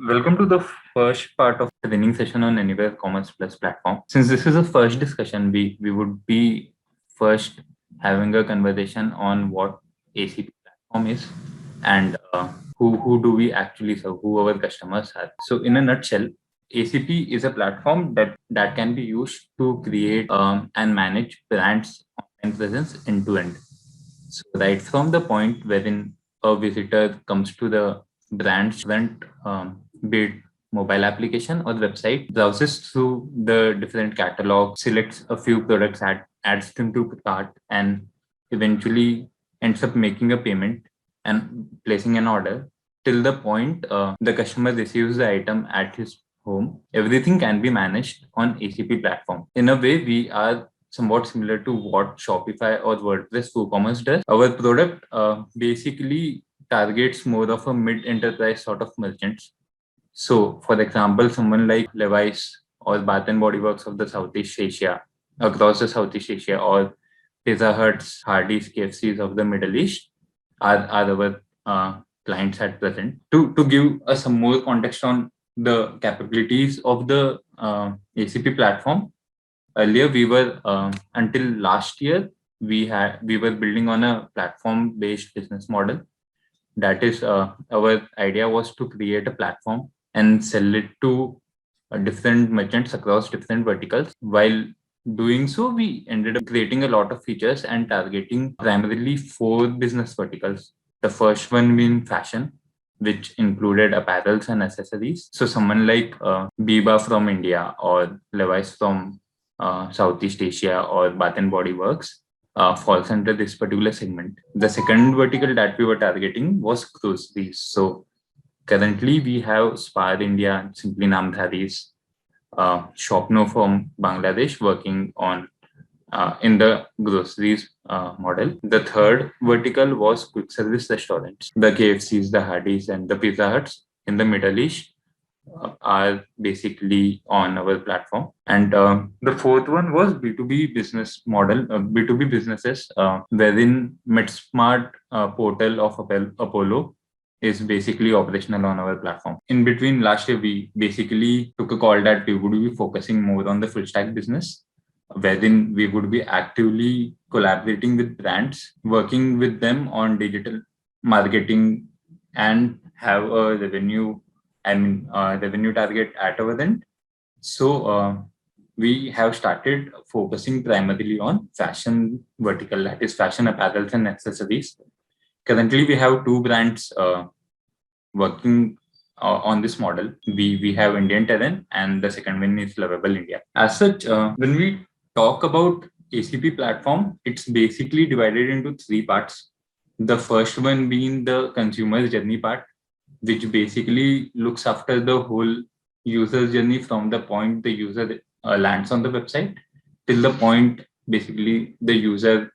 Welcome to the first part of the training session on Anywhere Commerce Plus platform. Since this is a first discussion, we would be first having a conversation on what ACP platform is and who do we actually serve, who our customers are. So, in a nutshell, ACP is a platform that can be used to create and manage brands online presence end to end. So, right from the point wherein a visitor comes to the brand's different, be it mobile application or website, browses through the different catalog, selects a few products, adds them to cart, and eventually ends up making a payment and placing an order till the point the customer receives the item at his home. Everything can be managed on ACP platform. In a way, we are somewhat similar to what Shopify or WordPress WooCommerce does. Our product basically targets more of a mid-enterprise sort of merchants. So, for example, someone like Levi's or Bath and Body Works of the Southeast Asia, across the Southeast Asia, or Pizza Huts, Hardee's, KFCs of the Middle East are our clients at present. To give us some more context on the capabilities of the ACP platform, earlier we were until last year we were building on a platform based business model. That is, our idea was to create a platform and sell it to different merchants across different verticals. While doing so, we ended up creating a lot of features and targeting primarily four business verticals. The first one being fashion, which included apparels and accessories. So someone like Biba from India or Levi's from Southeast Asia or Bath and Body Works falls under this particular segment. The second vertical that we were targeting was groceries. So currently we have Spar India, Simply Namdharis, Shopno from Bangladesh working on in the groceries model. The third vertical was quick service restaurants. The KFCs, the Hardee's, and the Pizza Huts in the Middle East are basically on our platform. And the fourth one was B2B business model, B2B businesses, wherein MedSmart portal of Apollo is basically operational on our platform. In between last year, we basically took a call that we would be focusing more on the full stack business, wherein we would be actively collaborating with brands, working with them on digital marketing, and have a revenue target at our end. So we have started focusing primarily on fashion vertical, that is fashion apparels and accessories. Currently, we have two brands working on this model. We have Indian Terrain, and the second one is Lovable India. As such, when we talk about ACP platform, it's basically divided into three parts. The first one being the consumer journey part, which basically looks after the whole user journey from the point the user lands on the website till the point basically the user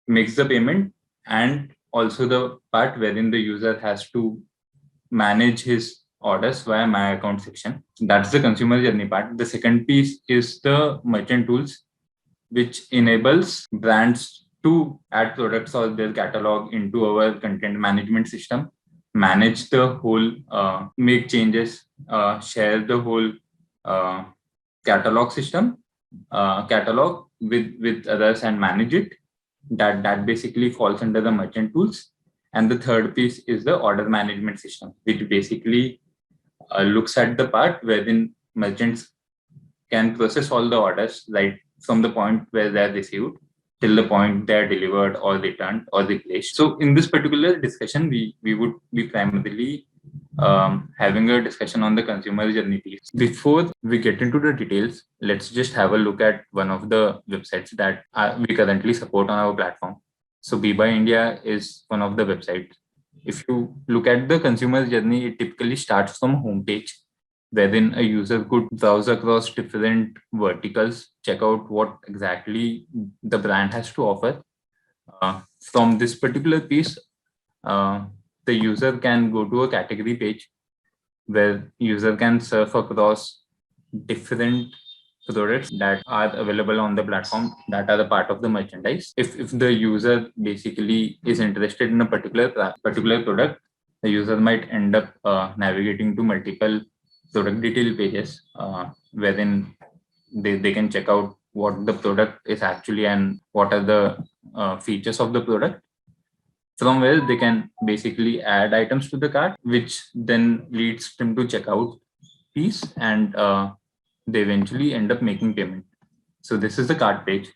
makes the payment, and also the part wherein the user has to manage his orders via my account section. That's the consumer journey part. The second piece is the merchant tools, which enables brands to add products or their catalog into our content management system, manage the whole, make changes, share the whole catalog system, catalog with others and manage it. That basically falls under the merchant tools. And the third piece is the order management system, which basically looks at the part wherein merchants can process all the orders right from the point where they're received till the point they're delivered or returned or replaced. So in this particular discussion, we would be primarily having a discussion on the consumer journey piece. Before we get into the details, let's just have a look at one of the websites that we currently support on our platform. So Biba India is one of the websites. If you look at the consumer journey, it typically starts from homepage, wherein a user could browse across different verticals, check out what exactly the brand has to offer. From this particular piece, the user can go to a category page where user can surf across different products that are available on the platform that are a part of the merchandise. If the user basically is interested in a particular product, the user might end up navigating to multiple product detail pages, wherein they can check out what the product is actually and what are the features of the product, from where they can basically add items to the cart, which then leads them to checkout piece, and they eventually end up making payment. So this is the cart page,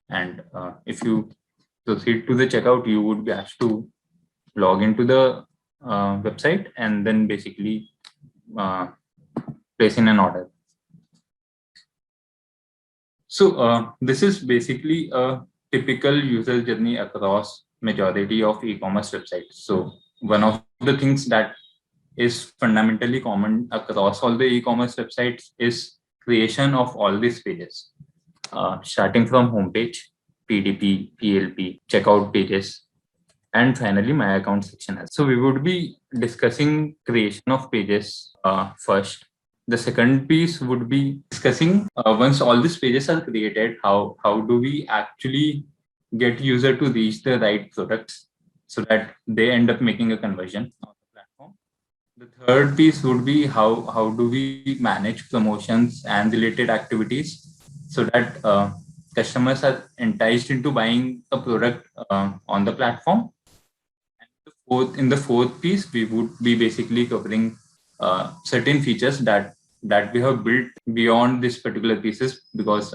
and if you proceed to the checkout, you would be asked to log into the website and then basically uh, place in an order. So this is basically a typical user journey across majority of e-commerce websites. So one of the things that is fundamentally common across all the e-commerce websites is creation of all these pages, starting from homepage, PDP, PLP, checkout pages, and finally my account section. So we would be discussing creation of pages first. The second piece would be discussing once all these pages are created, how do we actually get user to reach the right products so that they end up making a conversion on the platform. The third piece would be how do we manage promotions and related activities so that customers are enticed into buying a product on the platform. In the fourth piece, we would be basically covering certain features that we have built beyond this particular pieces, because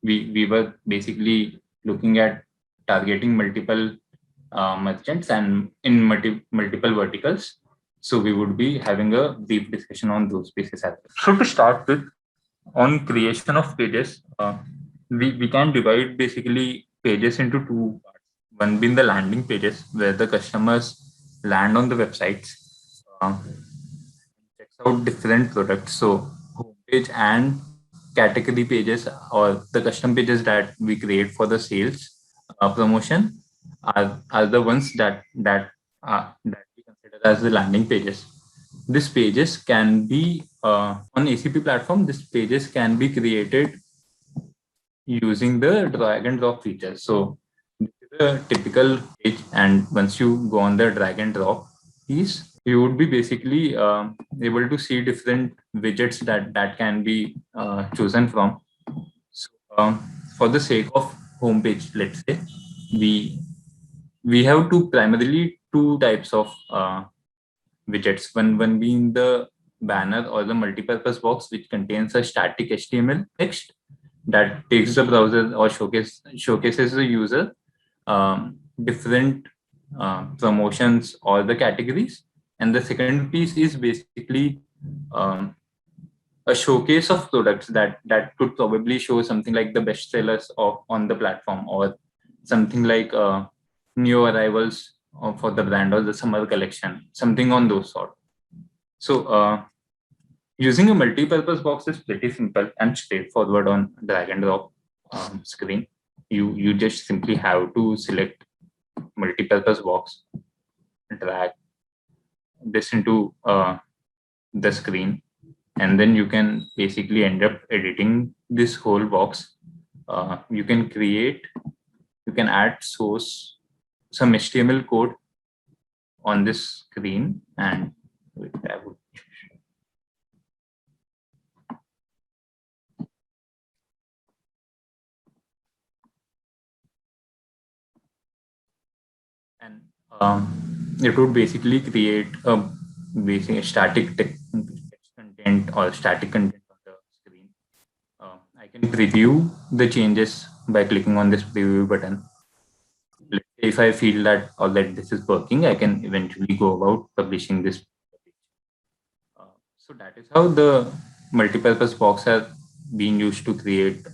we were basically looking at targeting multiple merchants and in multiple verticals. So we would be having a brief discussion on those pieces as well. So to start with, on creation of pages, we can divide basically pages into two parts. One being the landing pages, where the customers land on the websites, checks out different products. So homepage and category pages, or the custom pages that we create for the sales promotion, are the ones that we consider as the landing pages. These pages can be on ACP platform. These pages can be created using the drag and drop feature. So this is a typical page, and once you go on the drag and drop piece, you would be basically able to see different widgets that can be chosen from. So for the sake of homepage, let's say we have primarily two types of widgets. One being the banner or the multipurpose box, which contains a static HTML text that takes the browser or showcases the user different promotions or the categories. And the second piece is basically um, a showcase of products that could probably show something like the bestsellers of on the platform, or something like new arrivals for the brand or the summer collection, something on those sort. So using a multi-purpose box is pretty simple and straightforward on drag and drop screen. You just simply have to select multi-purpose box, drag this into the screen, and then you can basically end up editing this whole box. You can add source some HTML code on this screen, and I would and it would basically create a basic static text content or static content on the screen. I can preview the changes by clicking on this preview button. If I feel that or that this is working, I can eventually go about publishing this. So that is how the multipurpose box has been used to create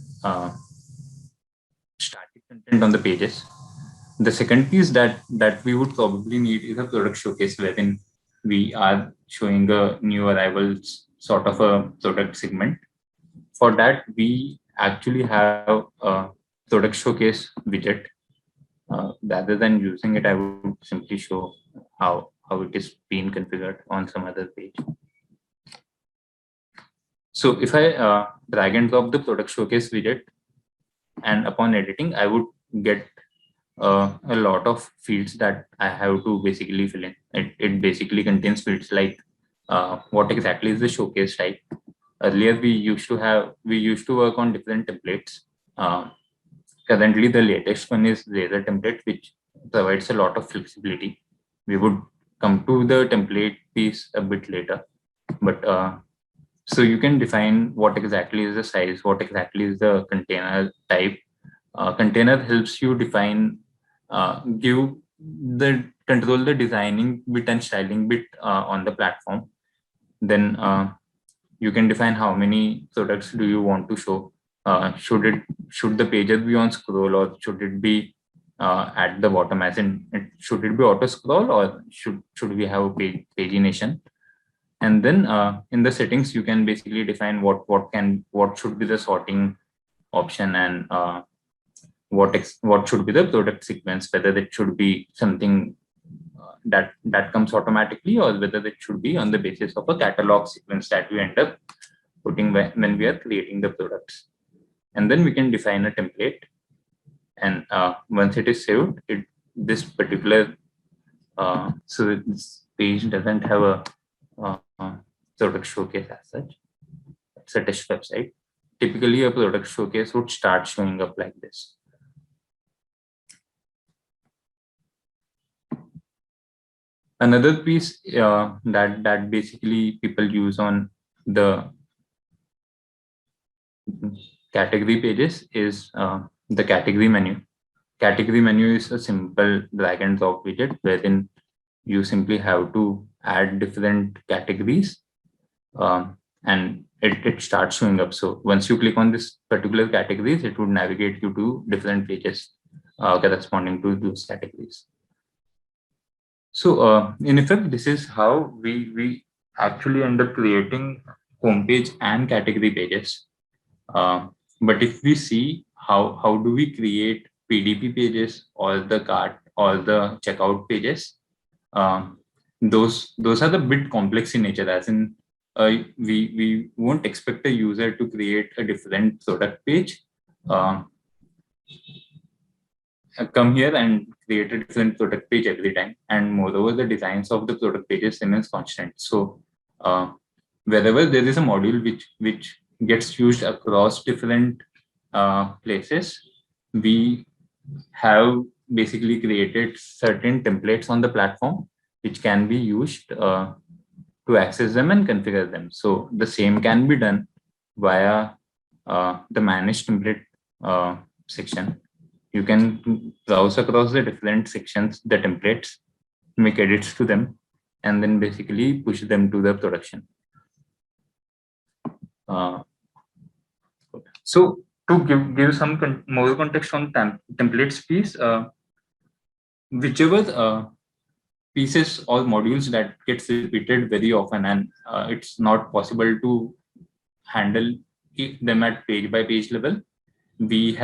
static content on the pages. The second piece that we would probably need is a product showcase, wherein we are showing a new arrivals sort of a product segment. For that, we actually have a product showcase widget. Rather than using it, I would simply show how it is being configured on some other page. So if I drag and drop the product showcase widget, and upon editing, I would get a lot of fields that I have to basically fill in. it basically contains fields like what exactly is the showcase type. Earlier, we used to work on different templates. Uh, Currently, the latest one is Razor template, which provides a lot of flexibility. We would come to the template piece a bit later, but so you can define what exactly is the size, what exactly is the container type. Container helps you define, give the control the designing bit and styling bit on the platform. Then you can define how many products do you want to show. Should the pages be on scroll, or should it be at the bottom, as in should it be auto scroll, or should we have a pagination? And then in the settings you can basically define what should be the sorting option, and what should be the product sequence, whether it should be something that comes automatically, or whether it should be on the basis of a catalog sequence that we end up putting when we are creating the products. And then we can define a template, and once it is saved, this particular so this page doesn't have a product showcase as such. It's a test website. Typically, a product showcase would start showing up like this. Another piece that basically people use on the category pages is the category menu. Category menu is a simple drag and drop widget wherein you simply have to add different categories, and it starts showing up. So once you click on this particular categories, it would navigate you to different pages corresponding to those categories. So in effect, this is how we actually end up creating homepage and category pages. But if we see how do we create PDP pages or the cart or the checkout pages, those are the bit complex in nature. As in, we won't expect a user to create a different product page. Come here and create a different product page every time, and moreover the designs of the product pages remains constant. So wherever there is a module which gets used across different places, we have basically created certain templates on the platform which can be used to access them and configure them. So the same can be done via the manage template section. You can browse across the different sections, the templates, make edits to them, and then basically push them to the production. So to give some more context on templates piece, whichever pieces or modules that gets repeated very often, and it's not possible to handle them at page by page level, we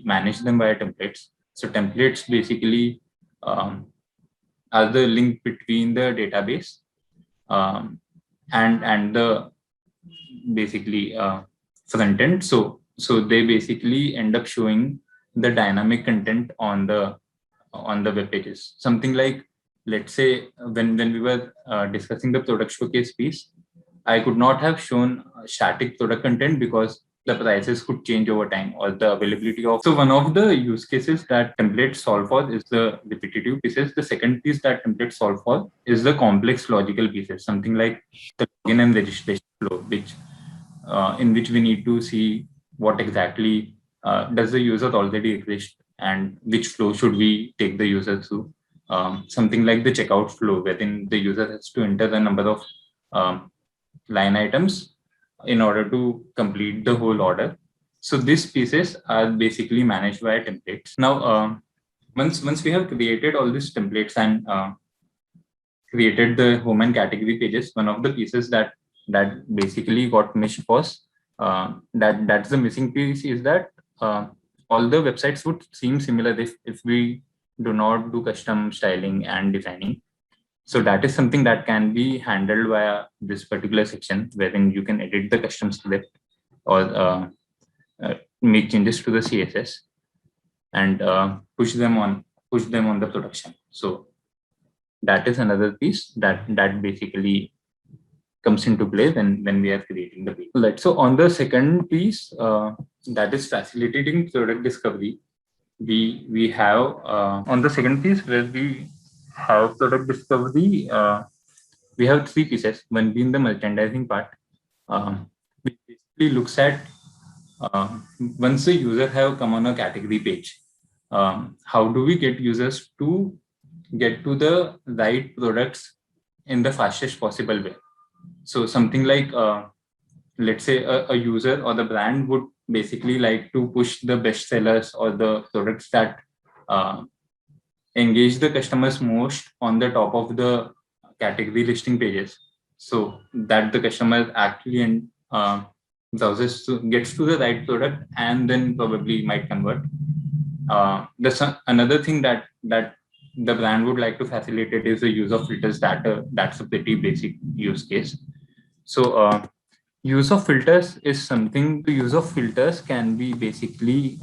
manage them via templates. So templates basically are the link between the database and the basically front end. So they basically end up showing the dynamic content on the web pages. Something like, let's say when we were discussing the product showcase piece, I could not have shown static product content because the prices could change over time, or the availability of. So one of the use cases that templates solve for is the repetitive pieces. The second piece that templates solve for is the complex logical pieces, something like the login and registration flow, which in which we need to see what exactly does the user already exist, and which flow should we take the user through. Something like the checkout flow, wherein the user has to enter the number of line items in order to complete the whole order. So these pieces are basically managed via templates. Now, once we have created all these templates and created the home and category pages, one of the pieces that basically got missed was that's the missing piece, is that all the websites would seem similar if we do not do custom styling and designing. So that is something that can be handled via this particular section, wherein you can edit the custom script or make changes to the CSS and push them on the production. So that is another piece that basically comes into play when we are creating the page. Right. So on the second piece, that is facilitating product discovery, we have on the second piece where we have product discovery, we have three pieces. One being the merchandising part, which basically looks at once the user have come on a category page, how do we get users to get to the right products in the fastest possible way? So something like, let's say a user or the brand would basically like to push the best sellers or the products that uh, engage the customers most on the top of the category listing pages, so that the customer actually browses gets to the right product and then probably might convert. Another thing that the brand would like to facilitate is the use of filters data. That's a pretty basic use case. So use of filters is something. The use of filters can be basically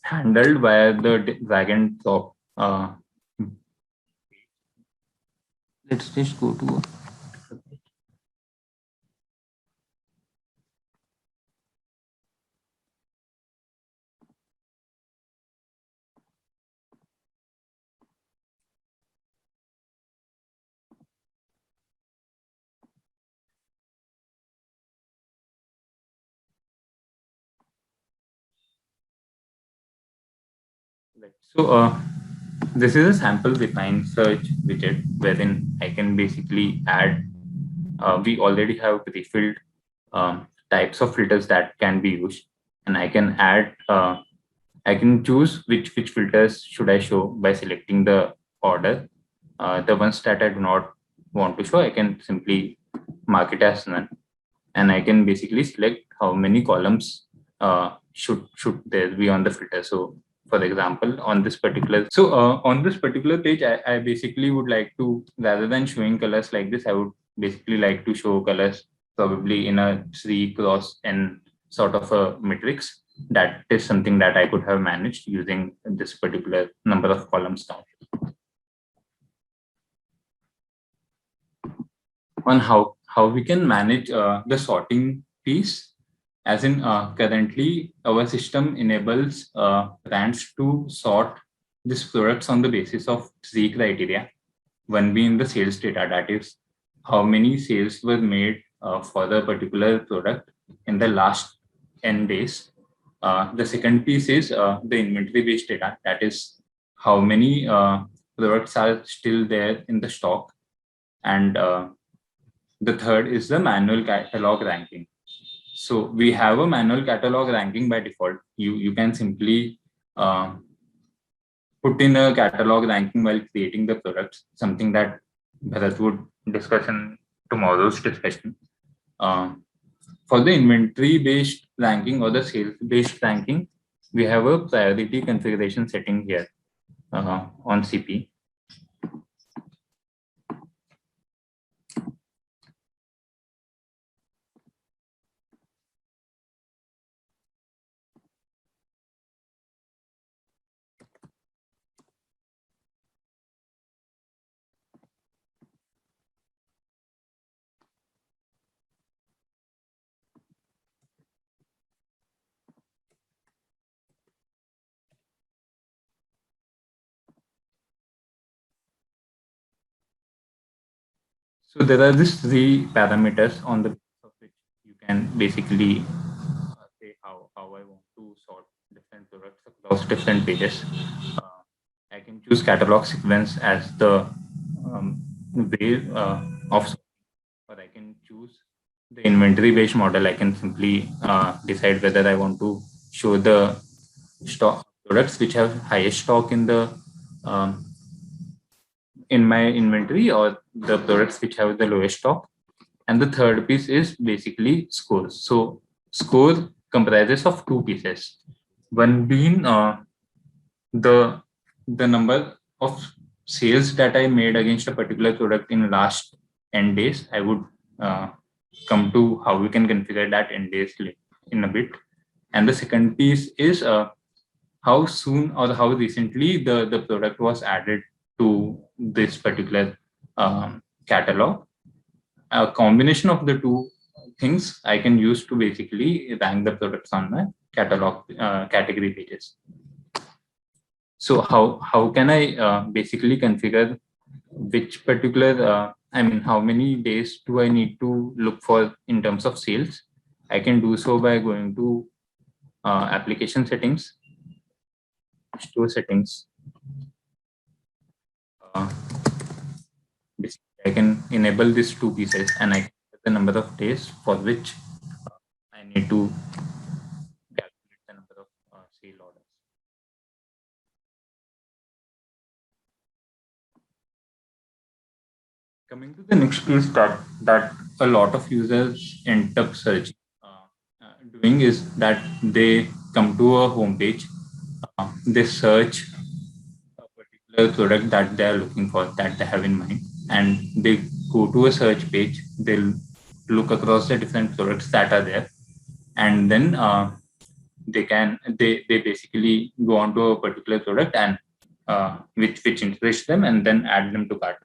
handled via the drag and drop. Let's just go to. So this is a sample define search widget wherein I can basically add. We already have pre-filled types of filters that can be used, and I can add. I can choose which filters should I show by selecting the order. The ones that I do not want to show, I can simply mark it as none, and I can basically select how many columns should there be on the filter. So, for example, on this particular page, I basically would like to, rather than showing colors like this, I would basically like to show colors probably in a 3 cross n sort of a matrix. That is something that I could have managed using this particular number of columns down. On how we can manage the sorting piece, as in currently our system enables brands to sort these products on the basis of three criteria. One being the sales data, that is how many sales were made for the particular product in the last n days. The second piece is the inventory based data, that is how many products are still there in the stock. And the third is the manual catalog ranking. So we have a manual catalog ranking by default. You can simply put in a catalog ranking while creating the products, something that Bharat would discuss in tomorrow's discussion. For the inventory based ranking or the sales based ranking, we have a priority configuration setting here on CP. So there are these three parameters on the basis of which you can basically say how I want to sort different products across different pages. Uh, I can choose catalog sequence as the way of, or I can choose the inventory based model. I can simply decide whether I want to show the stock products which have highest stock in the um, in my inventory, or the products which have the lowest stock. And the third piece is basically scores. So score comprises of two pieces. One being the the number of sales that I made against a particular product in last n days. I would uh, come to how we can configure that n days in a bit. And the second piece is how soon or how recently the product was added to this particular catalog. A combination of the two things I can use to basically rank the products on my catalog category pages. So how can I basically configure which particular I mean, how many days do I need to look for in terms of sales? I can do so by going to application settings, store settings. Basically, I can enable these two pieces, and I can set the number of days for which I need to calculate the number of sale orders. Coming to the next piece that a lot of users end up searching doing is that they come to a homepage, they search a particular product that they are looking for, that they have in mind, and they go to a search page. They'll look across the different products that are there, and then they basically go on to a particular product and which interests them, and then add them to cart.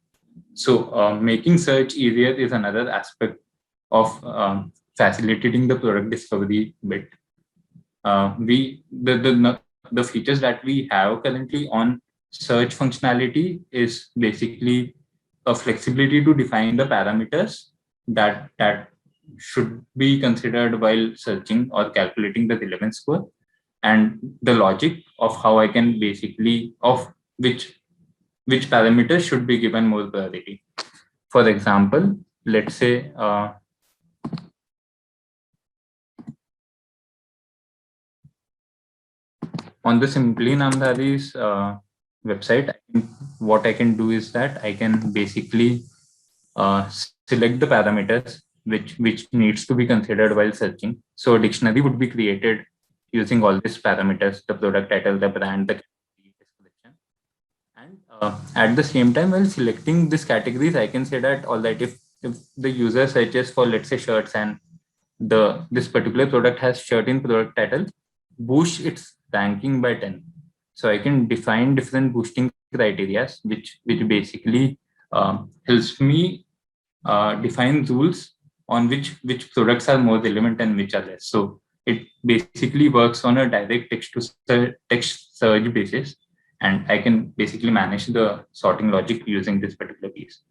So making search easier is another aspect of facilitating the product discovery bit. We the features that we have currently on search functionality is basically a flexibility to define the parameters that should be considered while searching or calculating the relevance score, and the logic of how I can basically of which parameters should be given more priority. For example, let's say on the Simply Namdari's website, what I can do is that I can basically select the parameters which needs to be considered while searching. So a dictionary would be created using all these parameters: the product title, the brand, the category, description. And at the same time, while selecting these categories, I can say that all right, if the user searches for, let's say, shirts, and this particular product has shirt in product title, boost its ranking by 10. So I can define different boosting criteria, which basically helps me define rules on which products are more relevant and which are less. So it basically works on a direct text search basis, and I can basically manage the sorting logic using this particular piece.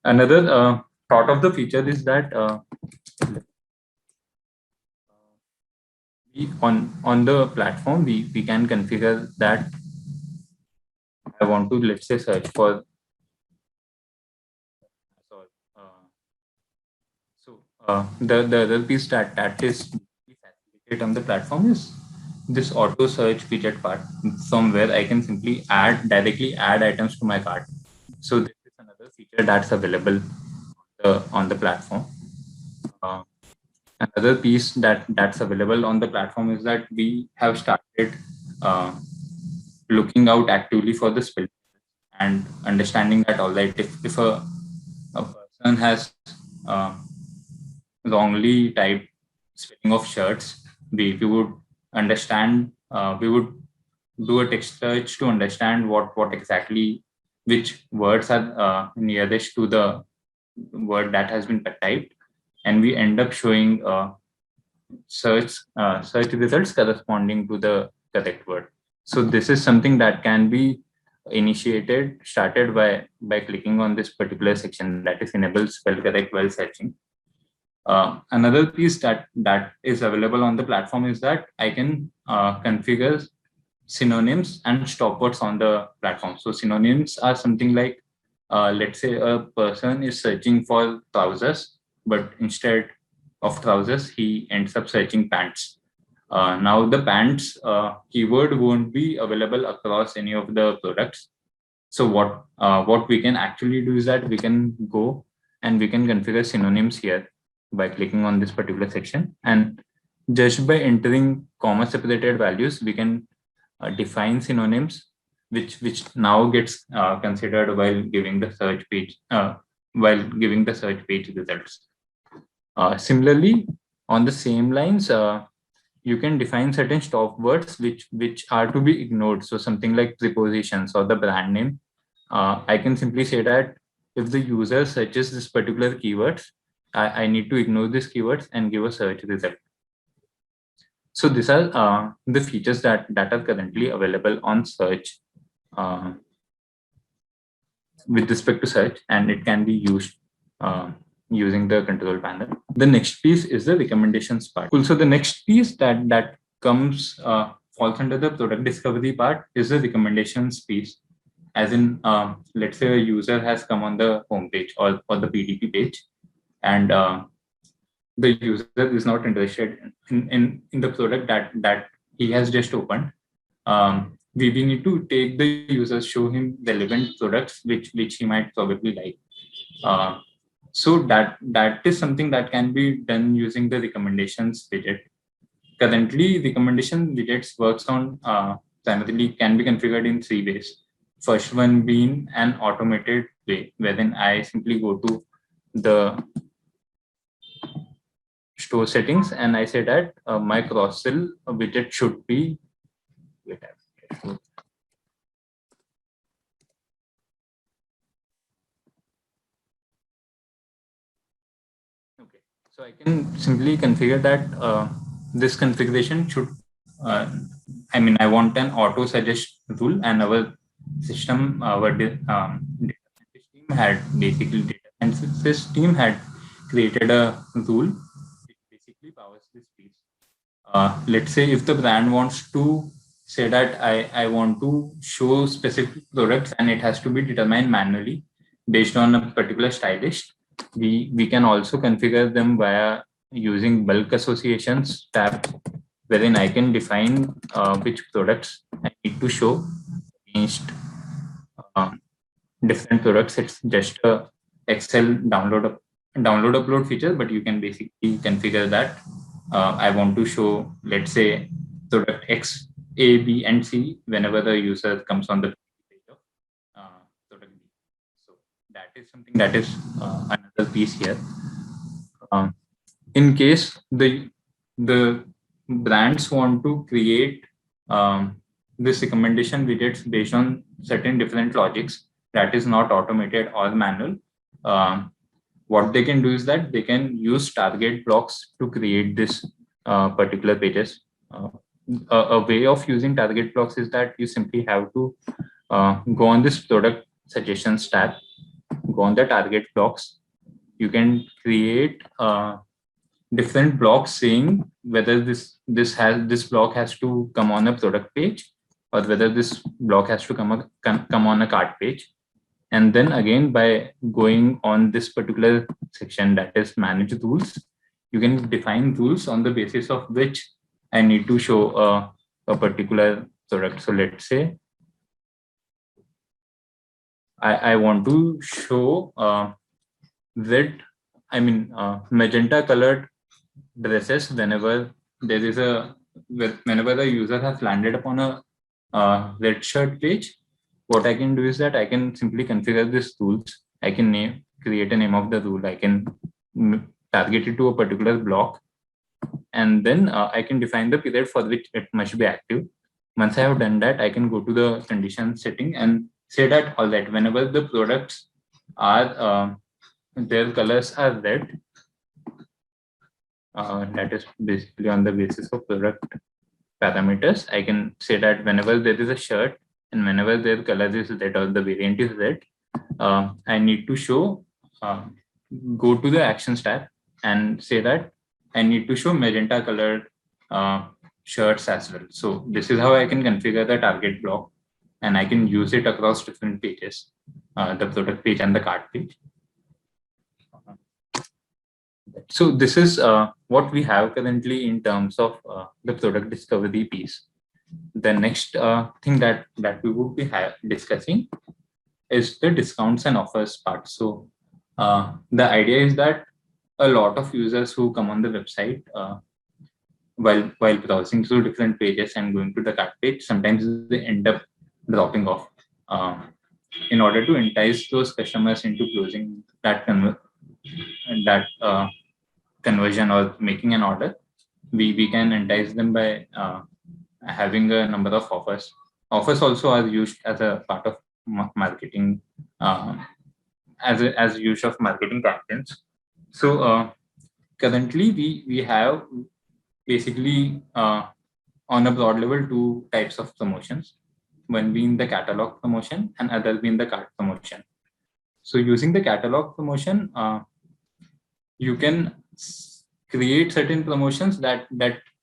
Another thought of the feature is that on the platform we can configure that I want to, let's say, search for the other piece that is facilitated on the platform is this auto search widget part, from where I can simply directly add items to my cart. So this is another feature that's available on the platform. Another piece that's available on the platform is that we have started looking out actively for the spill and understanding that all right, if a person has wrongly typed spelling of shirts, we would understand, we would do a text search to understand what exactly, which words are nearest to the word that has been typed, and we end up showing search results corresponding to the correct word. So this is something that can be started by clicking on this particular section, that is enable spell correct while searching. Another piece that is available on the platform is that I can configure synonyms and stopwords on the platform. So synonyms are something like, let's say a person is searching for trousers, but instead of trousers, he ends up searching pants. Now the pants keyword won't be available across any of the products. So what we can actually do is that we can go and we can configure synonyms here by clicking on this particular section, and just by entering comma separated values, we can define synonyms which now gets considered while giving the search page results. Similarly, on the same lines, you can define certain stop words which are to be ignored. So something like prepositions or the brand name. I can simply say that if the user searches this particular keywords, I need to ignore these keywords and give a search result. So these are the features that are currently available on search uh, with respect to search, and it can be used using the control panel. The next piece is the recommendations part. Also, the next piece that comes falls under the product discovery part is the recommendations piece. As in, let's say a user has come on the homepage or the PDP page, and the user is not interested in the product that he has just opened. We need to take the user, show him relevant products which he might probably like. Uh, so that is something that can be done using the recommendations widget. Currently, recommendation widgets works on primarily can be configured in three ways. First one being an automated way, wherein I simply go to the store settings and I say that my cross sell widget should be. Wait, okay, so I can simply configure that this configuration should. I mean, I want an auto suggest rule, and our system, our data scientist team had basically data sciences team had created a rule which basically powers this piece. Let's say if the brand wants to say that I want to show specific products and it has to be determined manually based on a particular stylist, we can also configure them via using bulk associations tab, wherein I can define which products I need to show against uh, different products. It's just a Excel download upload feature, but you can basically configure that. I want to show, let's say, product X, A, B, and C whenever the user comes on the page of product B. So that is something that is another piece here. Um, in case the brands want to create this recommendation widgets based on certain different logics that is not automated or manual, what they can do is that they can use target blocks to create this particular pages. A way of using target blocks is that you simply have to go on this product suggestions tab, go on the target blocks. You can create different blocks saying whether this block has to come on a product page or whether this block has to come on a cart page. And then again, by going on this particular section that is manage rules, you can define rules on the basis of which I need to show a particular product. So let's say I want to show red, I mean magenta colored dresses whenever there is a whenever the user has landed upon a red shirt page. What I can do is that I can simply configure these rules. I can create a name of the rule. I can target it to a particular block, and then I can define the period for which it must be active. Once I have done that, I can go to the condition setting and say that all right, whenever the products are their colors are red, that is basically on the basis of product parameters. I can say that whenever there is a shirt and whenever their color is red or the variant is red, I need to show, go to the actions tab and say that I need to show magenta colored shirts as well. So this is how I can configure the target block, and I can use it across different pages, the product page and the cart page. So this is what we have currently in terms of the product discovery piece. The next thing that we would be discussing is the discounts and offers part. So the idea is that a lot of users who come on the website while browsing through different pages and going to the cart page, sometimes they end up dropping off. In order to entice those customers into closing that conversion or making an order, we can entice them by having a number of offers. Offers also are used as a part of marketing, as use of marketing campaigns. So currently we have basically on a broad level two types of promotions, one being the catalog promotion and other being the cart promotion. So using the catalog promotion, you can create certain promotions that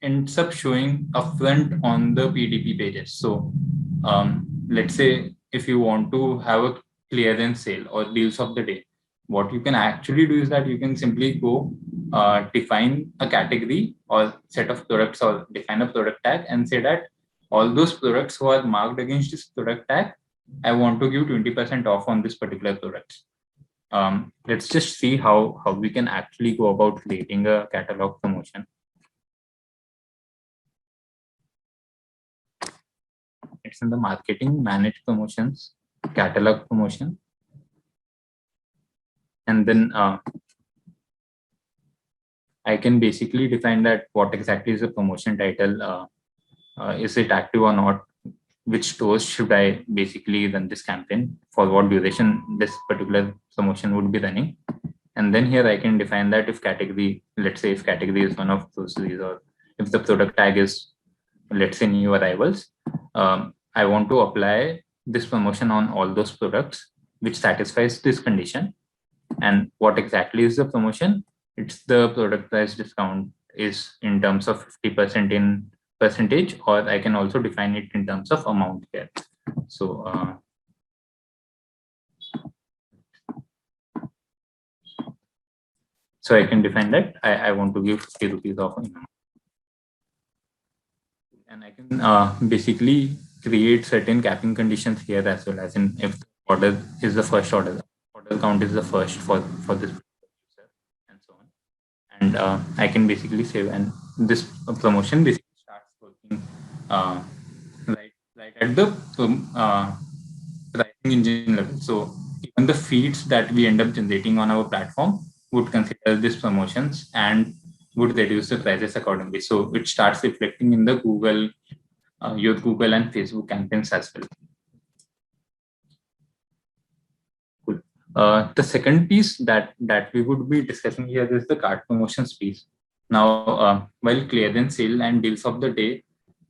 ends up showing upfront on the PDP pages. So let's say if you want to have a clearance sale or deals of the day, what you can actually do is that you can simply go define a category or set of products or define a product tag and say that all those products who are marked against this product tag, I want to give 20% off on this particular product. Let's just see how we can actually go about creating a catalog promotion. It's in the marketing, manage promotions, catalog promotion. And then I can basically define that what exactly is the promotion title, is it active or not, which stores should I basically run this campaign, for what duration this particular promotion would be running. And then here I can define that if category, let's say if category is one of those, or if the product tag is, let's say, new arrivals, I want to apply this promotion on all those products which satisfies this condition. And what exactly is the promotion? It's the product price discount is in terms of 50% in percentage, or I can also define it in terms of amount here. So so I can define that I want to give 50 rupees off, and I can basically create certain capping conditions here as well, as in if the order is the first order count is the first for this user, and so on. And I can basically save, and this promotion basically starts working uh, right at the pricing engine level. So even the feeds that we end up generating on our platform would consider these promotions and would reduce the prices accordingly. So it starts reflecting in the Google, your Google and Facebook campaigns as well. Cool. The second piece that we would be discussing here is the cart promotions piece. Now, while clearance sale and deals of the day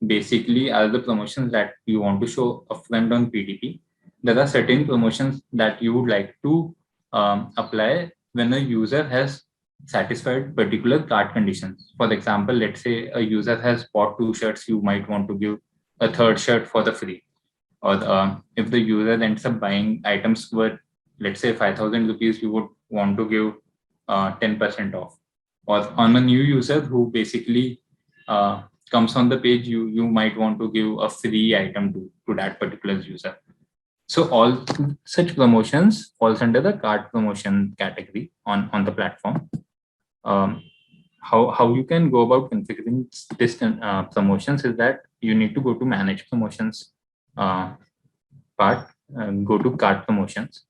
basically are the promotions that you want to show upfront on PDP, there are certain promotions that you would like to apply when a user has satisfied particular cart conditions. For example, let's say a user has bought 2 shirts, you might want to give a third shirt for the free. Or if the user ends up buying items worth, let's say, 5,000 rupees, you would want to give 10% off. Or on a new user who basically comes on the page, you might want to give a free item to that particular user. So all such promotions falls under the cart promotion category on the platform. How you can go about configuring this promotions is that you need to go to manage promotions part, go to cart promotions.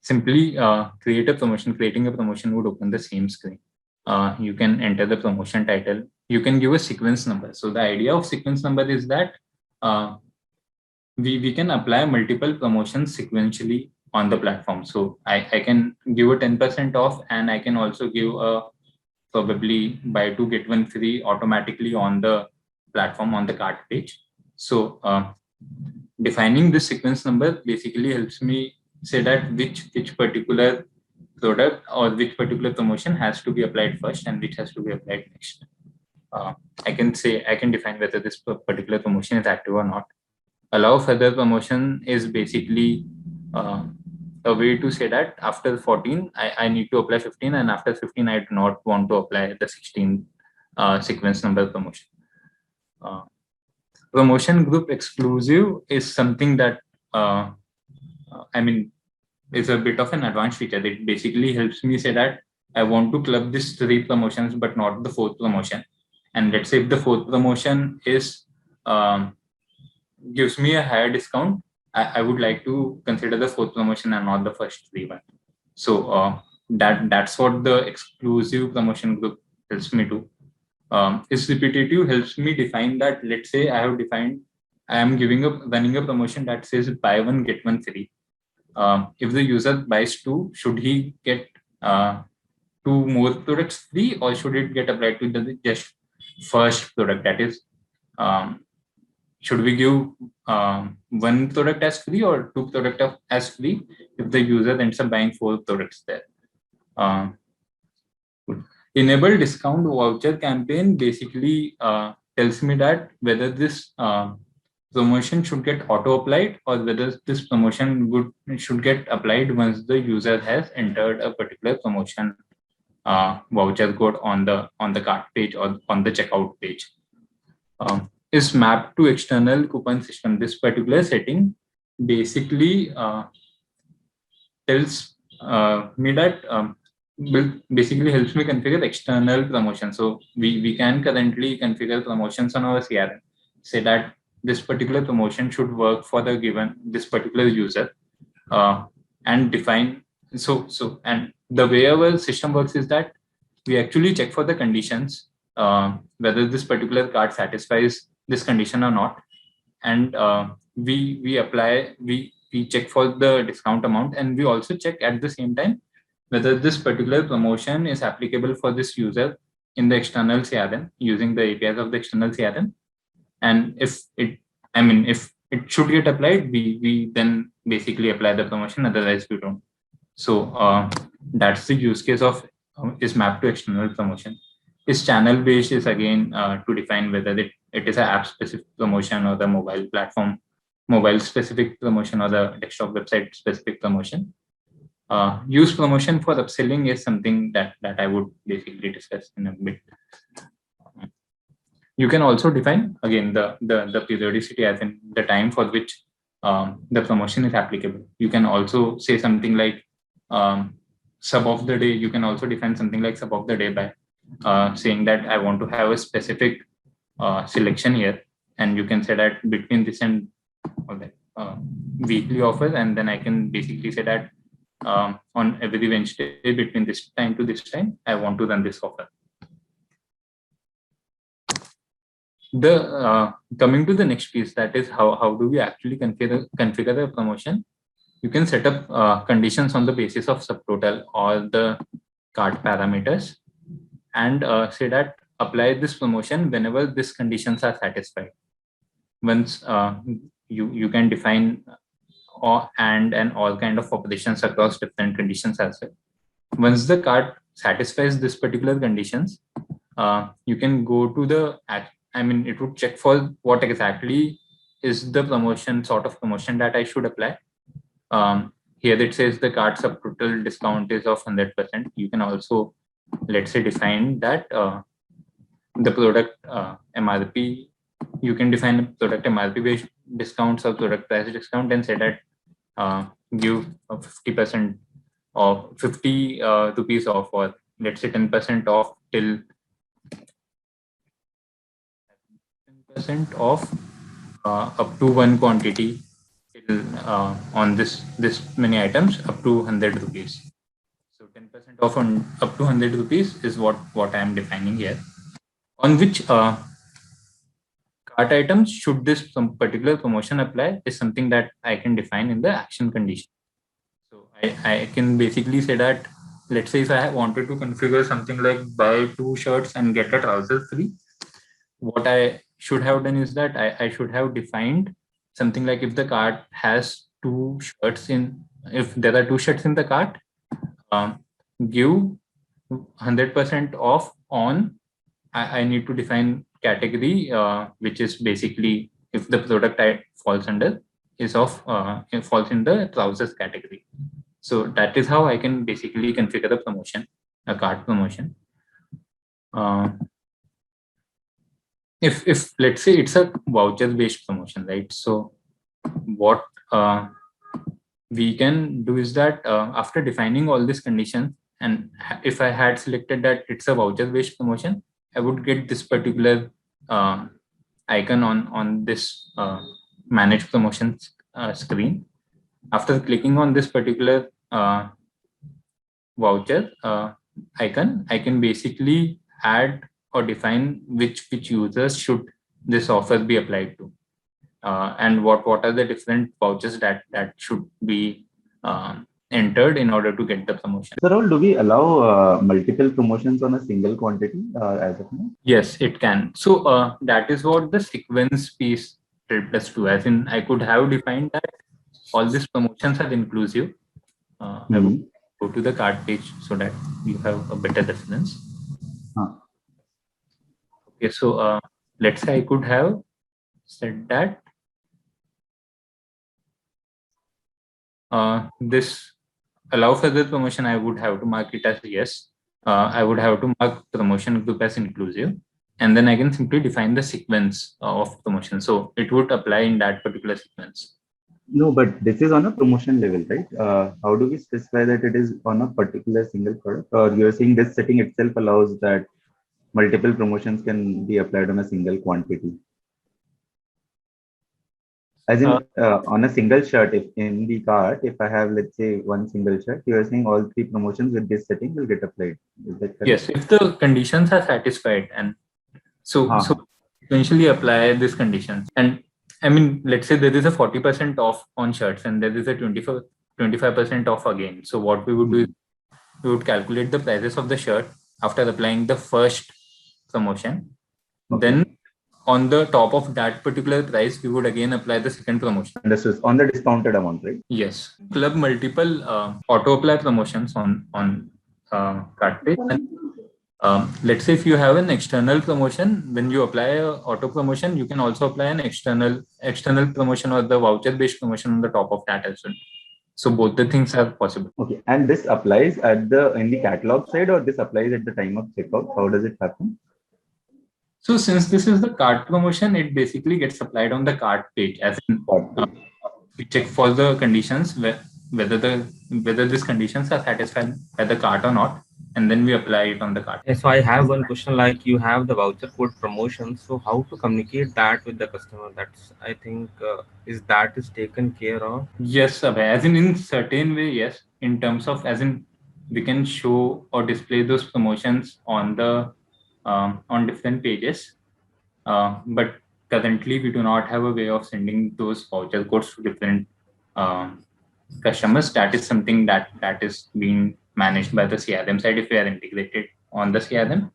Simply create a promotion. Creating a promotion would open the same screen. You can enter the promotion title. You can give a sequence number. So the idea of sequence number is that we can apply multiple promotions sequentially on the platform. So I can give a 10% off, and I can also give a probably buy 2 get 1 free automatically on the platform on the cart page. So defining this sequence number basically helps me say that which particular product or which particular promotion has to be applied first and which has to be applied next. I can define whether this particular promotion is active or not. Allow further promotion is basically a way to say that after 14 I need to apply 15, and after 15 I do not want to apply the 16 sequence number promotion. Promotion group exclusive is something that I mean is a bit of an advanced feature. It basically helps me say that I want to club these 3 promotions but not the 4th promotion. And let's say if the 4th promotion is gives me a higher discount, I would like to consider the 4th promotion and not the first 3 one. So that's what the exclusive promotion group helps me to. Is repetitive helps me define that. Let's say I have defined I am running a promotion that says buy one get one free. If the user buys two, should he get two more products free, or should it get applied to the just first product? That is, um, should we give one product as free or two product as free if the user ends up buying four products there? Um, Enable discount voucher campaign basically tells me that whether this promotion should get auto applied or whether this promotion should get applied once the user has entered a particular promotion voucher code on the cart page or on the checkout page. Is mapped to external coupon system. This particular setting basically tells me that basically helps me configure external promotion. So we can currently configure promotions on our CRM. Say that this particular promotion should work for the given this particular user, and define. And the way our system works is that we actually check for the conditions, whether this particular card satisfies this condition or not, and we check for the discount amount, and we also check at the same time whether this particular promotion is applicable for this user in the external CRM using the APIs of the external CRM. And if it should get applied, we then basically apply the promotion, otherwise we don't. So that's the use case of is mapped to external promotion. Is channel based is again to define whether it is an app specific promotion or the mobile specific promotion or the desktop website specific promotion. Use promotion for upselling is something that I would basically discuss in a bit. You can also define again the periodicity, as in the time for which the promotion is applicable. You can also say something like sub of the day. You can also define something like sub of the day by saying that I want to have a specific selection here, and you can say that between this and weekly offers, and then I can basically say that on every Wednesday between this time to this time, I want to run this offer. Coming to the next piece, that is how do we actually configure the promotion. You can set up conditions on the basis of subtotal or the cart parameters, and say that apply this promotion whenever these conditions are satisfied. Once you can define and all kind of operations across different conditions as well. Once the cart satisfies this particular conditions, you can go to the it would check for what exactly is the sort of promotion that I should apply. Here it says the cart subtotal discount is of 100%. You can also, let's say, define that the product MRP. You can define a product MRP based discounts or product price discount, and say that give 50% of 50 rupees off, or let's say 10% off till 10% off up to one quantity till, on this many items up to 100 rupees. So 10% off on up to 100 rupees is what I am defining here. On which cart items should this particular promotion apply is something that I can define in the action condition. So I can basically say that, let's say if I wanted to configure something like buy 2 shirts and get a trouser free, what I should have done is that I should have defined something like, if the cart has 2 shirts if there are 2 shirts in the cart, give 100% off on, I need to define category, which is basically if the product falls under is of falls in the trousers category. So that is how I can basically configure the promotion, a cart promotion. If let's say it's a voucher based promotion, right? So what we can do is that after defining all these conditions, and if I had selected that it's a voucher based promotion, I would get this particular icon on this manage promotions screen. After clicking on this particular voucher icon, I can basically add or define which users should this offer be applied to, and what are the different vouchers that should be entered in order to get the promotion. So, Rahul, do we allow multiple promotions on a single quantity as of now? Yes, it can. So that is what the sequence piece did plus two. As in, I could have defined that all these promotions are inclusive. I would go to the cart page so that you have a better reference. Okay, so let's say I could have said that this allow further promotion, I would have to mark it as yes. I would have to mark promotion group as inclusive, and then I can simply define the sequence of promotion. So it would apply in that particular sequence. No, but this is on a promotion level, right? How do we specify that it is on a particular single product? Or you're saying this setting itself allows that multiple promotions can be applied on a single quantity? As in, on a single shirt, if in the cart, if I have, let's say, one single shirt, you are saying all three promotions with this setting will get applied. Is that correct? Yes, if the conditions are satisfied, and so essentially apply these conditions. And I mean, let's say there is a 40% off on shirts and there is a 25% off again. So what we would do is we would calculate the prices of the shirt after applying the first promotion. Okay. Then on the top of that particular price, we would again apply the second promotion. Understood. On the discounted amount, right? Yes. Club multiple auto apply promotions on cart page. And let's say if you have an external promotion, when you apply a auto promotion, you can also apply an external promotion or the voucher based promotion on the top of that as well. So both the things are possible. Okay, and this applies in the catalog side, or this applies at the time of checkout? How does it happen? So since this is the cart promotion, it basically gets applied on the cart page, as in we check for the conditions whether these conditions are satisfied by the cart or not, and then we apply it on the cart. So I have one question, like you have the voucher code promotion. So how to communicate that with the customer? That's, I think, is taken care of? Yes, as in certain way, yes. In terms of, as in, we can show or display those promotions on the on different pages, but currently we do not have a way of sending those voucher codes to different customers. That is something that is being managed by the CRM side if we are integrated on the CRM.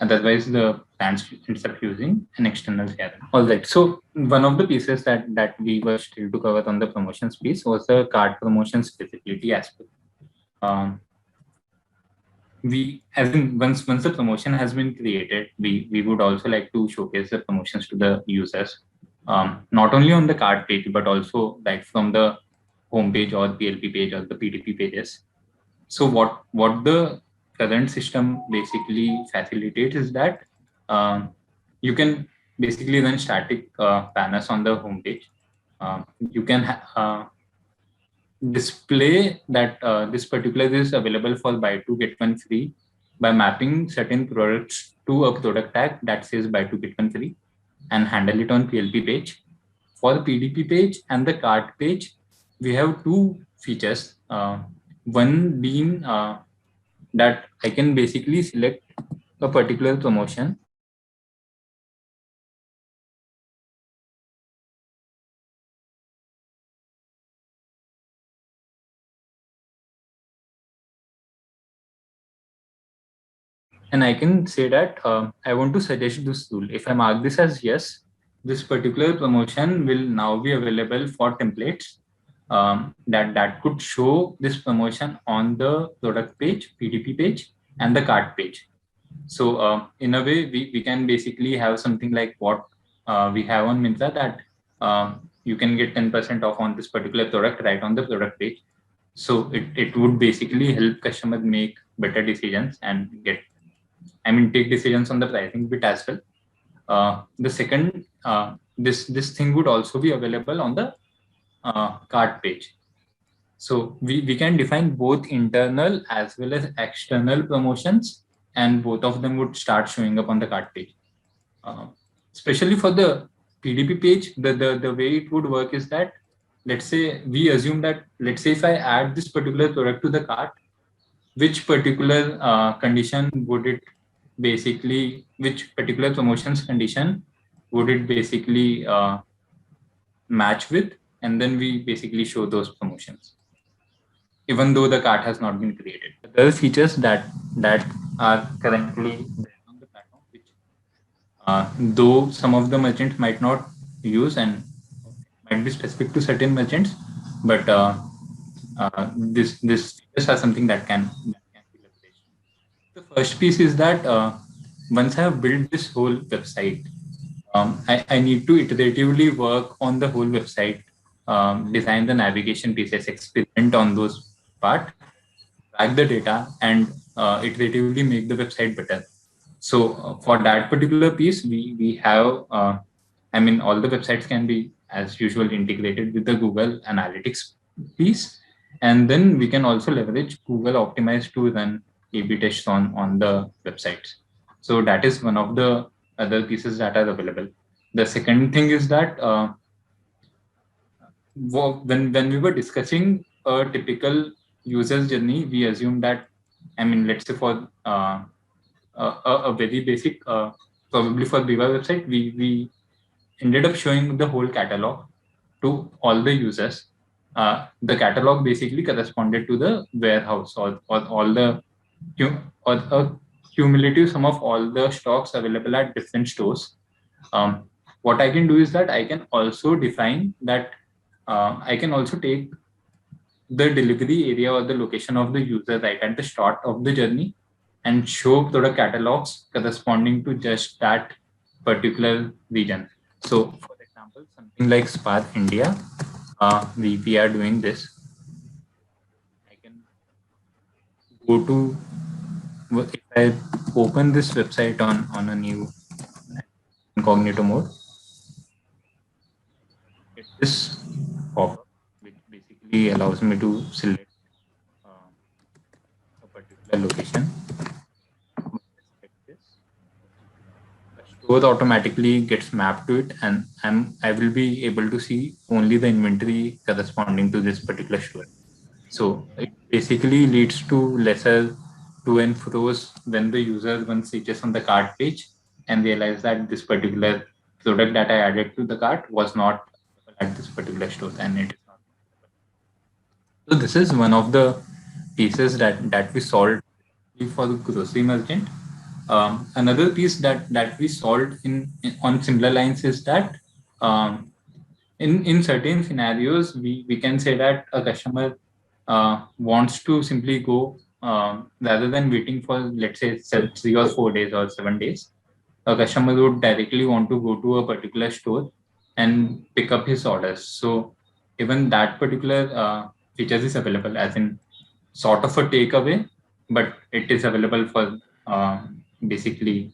Otherwise, the plans ends up using an external CRM. All right. So one of the pieces that we were still to cover on the promotions piece was the cart promotions visibility aspect. We, as in, once the promotion has been created, we would also like to showcase the promotions to the users, not only on the cart page, but also like from the homepage or PLP page or the PDP pages. So what the current system basically facilitates is that you can basically run static banners on the homepage. You can display that this particular is available for buy two get one free by mapping certain products to a product tag that says buy two get one free, and handle it on PLP page. For the PDP page and the cart page, we have two features. One being that I can basically select a particular promotion and I can say that I want to suggest this tool. If I mark this as yes, this particular promotion will now be available for templates that could show this promotion on the product page, PDP page, and the cart page. So in a way, we can basically have something like what we have on Myntra, that you can get 10% off on this particular product right on the product page. So it would basically help customers make better decisions and take decisions on the pricing bit as well. The second, this thing would also be available on the cart page. So we can define both internal as well as external promotions, and both of them would start showing up on the cart page. Especially for the PDP page, the way it would work is that, let's say we assume that, let's say if I add this particular product to the cart, which particular condition would it basically, which particular promotions condition would it basically match with, and then we basically show those promotions, even though the cart has not been created. There are features that are currently there on the platform, which though some of the merchants might not use and might be specific to certain merchants, but this features are something that can be leveraged. The first piece is that once I have built this whole website, I need to iteratively work on the whole website, design the navigation pieces, experiment on those part, track the data, and iteratively make the website better. So for that particular piece, we have, I mean, all the websites can be as usual integrated with the Google Analytics piece, and then we can also leverage Google Optimize to run A/B tests on the websites. So that is one of the other pieces that are available. The second thing is that when we were discussing a typical user's journey, we assume that, I mean, let's say for a very basic, probably for Viva website, we ended up showing the whole catalog to all the users. The catalog basically corresponded to the warehouse, or all the or a cumulative sum of all the stocks available at different stores. What I can do is that I can also define that, I can also take the delivery area or the location of the user right at the start of the journey and show product catalogs corresponding to just that particular region. So, for example, something like Spar India, we are doing this. I can go to, if I open this website on a new incognito mode, get this pop-up, which basically allows me to select a particular location. Select this. The store automatically gets mapped to it, and I will be able to see only the inventory corresponding to this particular store. So it basically leads to lesser to and fro's when the user once reaches on the cart page and realize that this particular product that I added to the cart was not at this particular store, and it is not. So this is one of the pieces that we solved for the grocery merchant. Another piece that we solved on similar lines is that, in certain scenarios, we can say that a customer wants to simply go, rather than waiting for, let's say, 3 or 4 days or 7 days. A customer would directly want to go to a particular store and pick up his orders. So even that particular feature is available, as in sort of a takeaway, but it is available for basically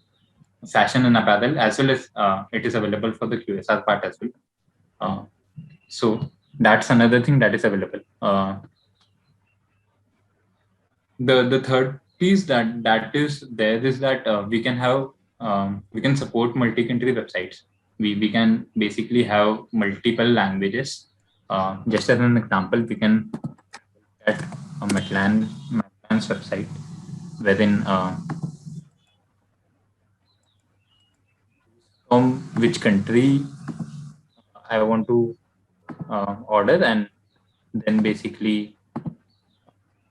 fashion and apparel, as well as it is available for the QSR part as well. So that's another thing that is available. The third piece that is there is that we can support multi-country websites. We can basically have multiple languages. Just as an example, we can get a Matlan's website, wherein from which country I want to order, and then basically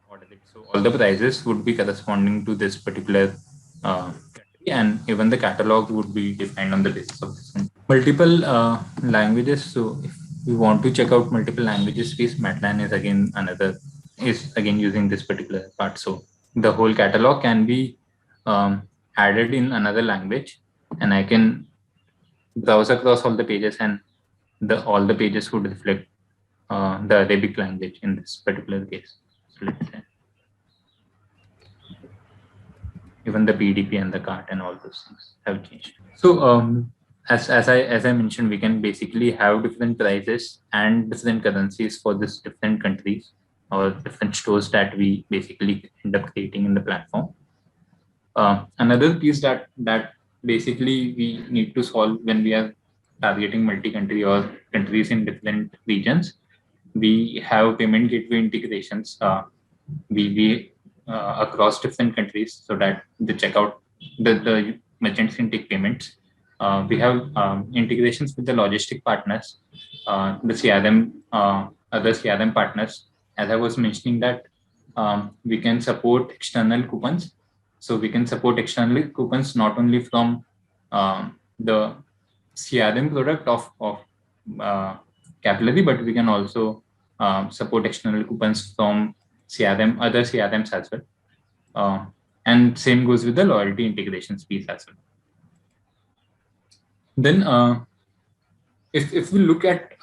order it. So all the prices would be corresponding to this particular country, and even the catalog would be defined on the basis of this country. Multiple languages. So if we want to check out multiple languages piece, Matlan is again using this particular part. So the whole catalog can be added in another language, and I can browse across all the pages, and all the pages would reflect the Arabic language in this particular case. So let's say even the PDP and the cart and all those things have changed. So as I mentioned, we can basically have different prices and different currencies for these different countries or different stores that we basically end up creating in the platform. Another piece that basically we need to solve when we are targeting multi-country or countries in different regions, we have payment gateway integrations. We across different countries so that the checkout, the merchants can take payments. We have integrations with the logistic partners, the CRM, other CRM partners. As I was mentioning that we can support external coupons. So we can support external coupons not only from the CRM product of Capillary, but we can also support external coupons from CRM, other CRMs as well. And same goes with the loyalty integrations piece as well. Then if we look at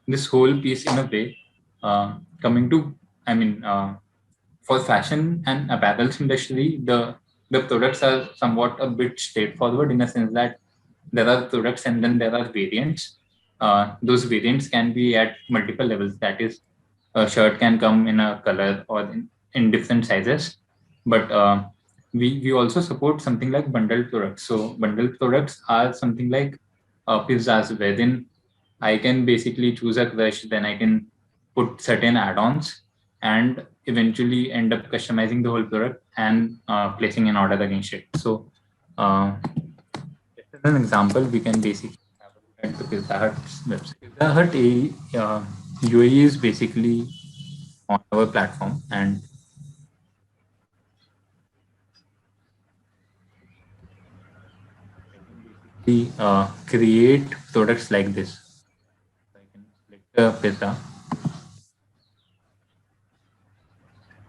this whole piece in a way, coming to, I mean, for fashion and apparels industry, the products are somewhat a bit straightforward in a sense that there are products and then there are variants. Those variants can be at multiple levels. That is, a shirt can come in a color or in different sizes. But we also support something like bundled products. So bundled products are something like pizzas, wherein I can basically choose a crush, then I can put certain add-ons and eventually end up customizing the whole product and placing an order against it. So as an example, we can basically have a look at the Pizza Hut's website. Pizza Hut UAE is basically on our platform, and we create products like this. So I can select a pizza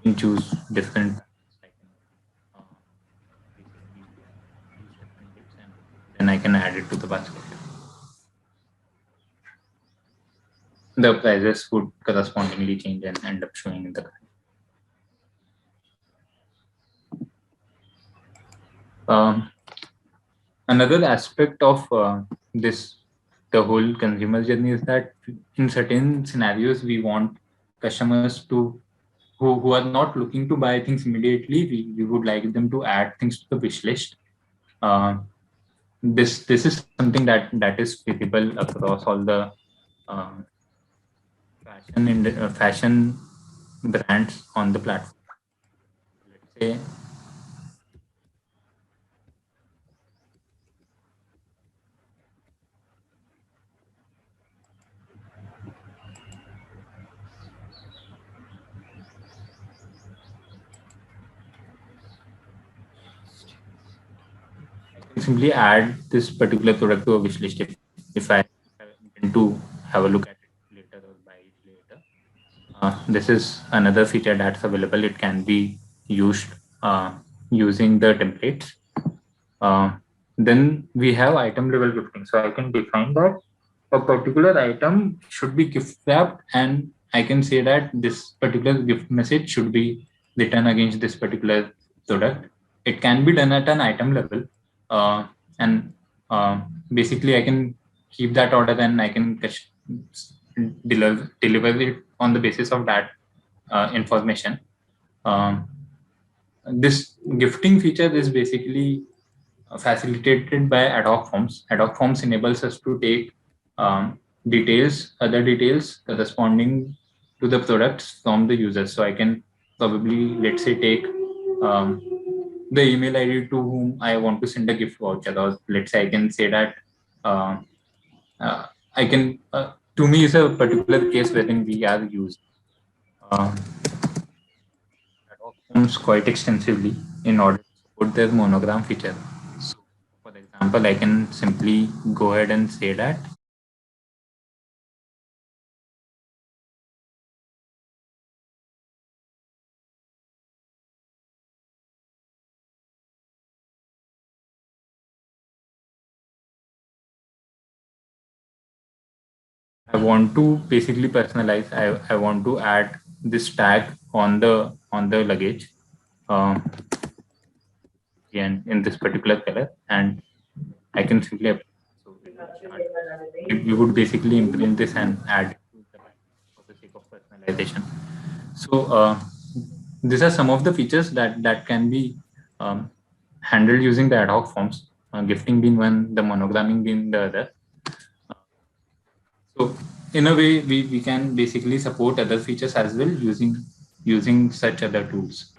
and choose different. Then I can add it to the basket. The prices would correspondingly change and end up showing in the cart. Another aspect of the whole consumer journey is that in certain scenarios, we want customers to who are not looking to buy things immediately. We would like them to add things to the wish list. This is something that is feasible across all the fashion brands on the platform. Let's say simply add this particular product to a wish list if I intend to have a look at it later or buy it later. This is another feature that's available. It can be used using the templates. Then we have item level gifting. So I can define that a particular item should be gift wrapped, and I can say that this particular gift message should be written against this particular product. It can be done at an item level, and basically I can keep that order and I can deliver it on the basis of that information. This gifting feature is basically facilitated by ad hoc forms. Ad hoc forms enables us to take other details corresponding to the products from the users. So I can probably, let's say, take the email ID to whom I want to send a gift voucher, or let's say I can say that I can, to me, is a particular case wherein we are used ad hoc forms quite extensively in order to support their monogram feature. So, for example, I can simply go ahead and say that I want to basically personalize. I want to add this tag on the luggage, and in this particular color, and I can simply apply. So we would basically imprint this and add it to the bag for the sake of personalization. So these are some of the features that can be handled using the ad hoc forms. Gifting being one, the monogramming being the other. So in a way, we can basically support other features as well using such other tools.